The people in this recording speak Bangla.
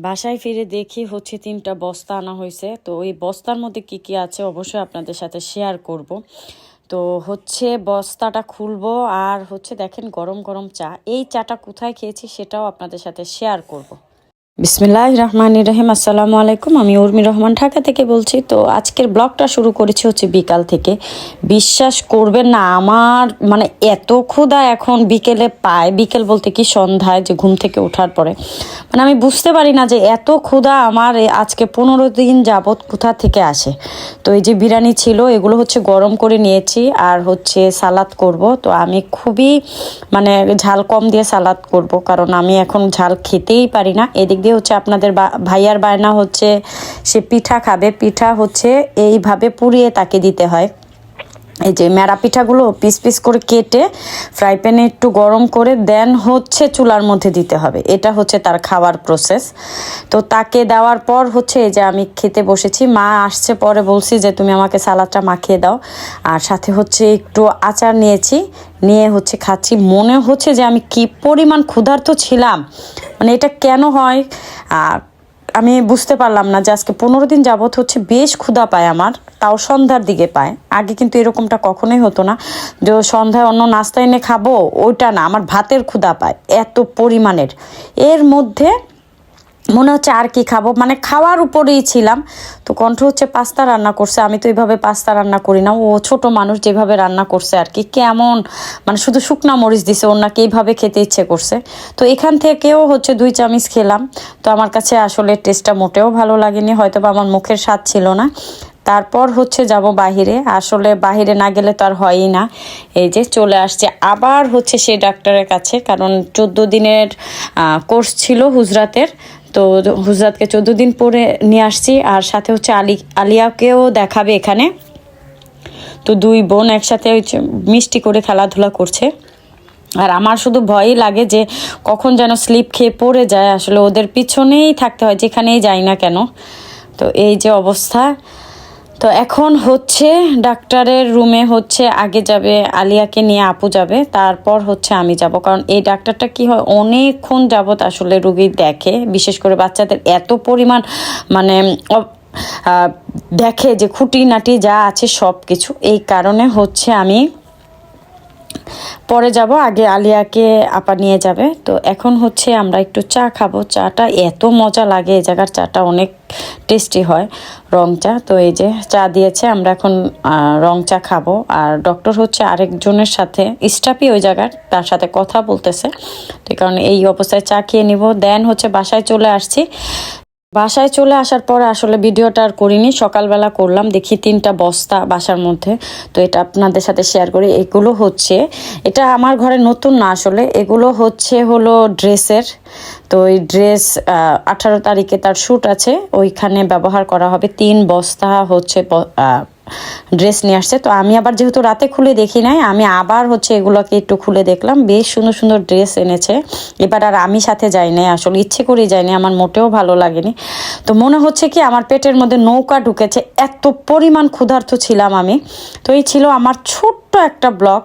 বাসায় ফিরে দেখি হচ্ছে ৩টা বস্তা আনা হয়েছে। তো ওই বস্তার মধ্যে কি কি আছে অবশ্যই আপনাদের সাথে শেয়ার করব। তো হচ্ছে বস্তাটা খুলবো আর হচ্ছে দেখেন গরম গরম চা। এই চাটা কোথায় খেয়েছি সেটাও আপনাদের সাথে শেয়ার করব। বিসমিল্লাহির রহমানির রহিম। আসসালামু আলাইকুম, আমি উর্মি রহমান ঢাকা থেকে বলছি। তো আজকের ব্লগটা শুরু করেছি হচ্ছে বিকাল থেকে। বিশ্বাস করবেন না, আমার মানে এত ক্ষুধা এখন বিকেলে পায়, বিকেল বলতে কি সন্ধ্যায়, যে ঘুম থেকে ওঠার পরে মানে আমি বুঝতে পারি না যে এত ক্ষুধা আমার আজকে 15 দিন যাবৎ কোথা থেকে আসে। তো এই যে বিরিয়ানি ছিল, এগুলো হচ্ছে গরম করে নিয়েছি আর হচ্ছে সালাদ করব। তো আমি খুবই মানে ঝাল কম দিয়ে সালাদ করব, কারণ আমি এখন ঝাল খেতেই পারি না। এদিক দিয়ে হচ্ছে আপনাদের ভাইয়ার বায়না হচ্ছে সে পিঠা খাবে। পিঠা হচ্ছে এইভাবে পুড়িয়ে তাকে দিতে হয়। এই যে মেরা পিঠাগুলো পিস পিস করে কেটে ফ্রাই প্যানে একটু গরম করে দেন হচ্ছে চুলার মধ্যে দিতে হবে। এটা হচ্ছে তার খাওয়ার প্রসেস। তো তাকে দেওয়ার পর হচ্ছে এই যে আমি খেতে বসেছি। মা আসছে পরে, বলছি যে তুমি আমাকে সালাদটা মাখিয়ে দাও, আর সাথে হচ্ছে একটু আচার নিয়েছি, নিয়ে হচ্ছে খাচ্ছি। মনে হচ্ছে যে আমি কি পরিমাণ ক্ষুধার্ত ছিলাম, মানে এটা কেন হয় আমি বুঝতে পারলাম না। যে আজকে 15 দিন যাবৎ হচ্ছে বেশ ক্ষুধা পায় আমার, তাও সন্ধ্যার দিকে পায়। আগে কিন্তু এরকমটা কখনোই হতো না যে সন্ধ্যায় অন্য নাস্তা এনে খাবো, ওইটা না, আমার ভাতের ক্ষুধা পায় এত পরিমাণের। এর মধ্যে মনে হচ্ছে আর কি খাবো, মানে খাওয়ার উপরেই ছিলাম। তো কণ্ঠ হচ্ছে পাস্তা রান্না করছে। আমি তো এইভাবে পাস্তা রান্না করি না, ও ছোট মানুষ যেভাবে রান্না করছে আর কি, কেমন মানে শুধু শুকনা মরিচ দিছে, ওর নাকি এইভাবে খেতে ইচ্ছে করছে। তো এখান থেকেও হচ্ছে 2 চামচ খেলাম। তো আমার কাছে আসলে টেস্টটা মোটেও ভালো লাগেনি, হয়তো বা আমার মুখের স্বাদ ছিল না। তারপর হচ্ছে যাব বাহিরে, আসলে বাহিরে না গেলে তো আর হয়ই না। এই যে চলে আসছে আবার হচ্ছে সেই ডাক্তারের কাছে, কারণ 14 দিনের কোর্স ছিল হুজরাতের। তো হুজরাতকে 14 দিন পরে নিয়ে আসছি, আর সাথে হচ্ছে আলিয়াকেও দেখাবে এখানে। তো 2 বোন একসাথে মিষ্টি করে খেলাধুলা করছে। আর আমার শুধু ভয়ই লাগে যে কখন যেন স্লিপ খেয়ে পড়ে যায়, আসলে ওদের পিছনেই থাকতে হয় যেখানেই যাই না কেন। তো এই যে অবস্থা। তো এখন হচ্ছে ডাক্তারের রুমে হচ্ছে আগে যাবে আলিয়াকে নিয়ে, আপু যাবে, তারপর হচ্ছে আমি যাব। কারণ এই ডাক্তারটা কি হয়, অনেকক্ষণ যাবত আসলে রুগী দেখে, বিশেষ করে বাচ্চাদের এত পরিমাণ মানে দেখে যে খুঁটিনাটি যা আছে সব কিছু। এই কারণে হচ্ছে আমি পরে যাব, আগে আলিয়াকে আপা নিয়ে যাবে। তো এখন হচ্ছে আমরা একটু চা খাবো। চাটা এত মজা লাগে, এই জায়গার চাটা অনেক টেস্টি হয়, রং চা। তো এই যে চা দিয়েছে, আমরা এখন রং চা খাবো। আর ডক্টর হচ্ছে আরেকজনের সাথে, স্টাফই ওই জায়গার, তার সাথে কথা বলতেছে। তো এই কারণে এই অবস্থায় চা খেয়ে নিব, দেন হচ্ছে বাসায় চলে আসছি। বাসায় চলে আসার পর আসলে ভিডিওটা আর করিনি, সকালবেলা করলাম। দেখি 3টা বস্তা বাসার মধ্যে। তো এটা আপনাদের সাথে শেয়ার করি। এগুলো হচ্ছে, এটা আমার ঘরে নতুন না আসলে, এগুলো হলো ড্রেসের। তো এই ড্রেস 18 তারিখে তার শ্যুট আছে, ওইখানে ব্যবহার করা হবে। 3 বস্তা হচ্ছে ড্রেস নিয়ে আসছে। তো আমি আবার যেহেতু রাতে খুলে দেখি নাই, আমি আবার হচ্ছে এগুলোকে একটু খুলে দেখলাম। বেশ সুন্দর সুন্দর ড্রেস এনেছে। এবার আর আমি সাথে যাই নাই, আসলে ইচ্ছে করেই যাইনি, আমার মোটেও ভালো লাগেনি। তো মনে হচ্ছে কি আমার পেটের মধ্যে নৌকা ঢুকেছে, এত পরিমাণ ক্ষুধার্ত ছিলাম আমি। তো এই ছিল আমার ছোট্ট একটা ব্লগ।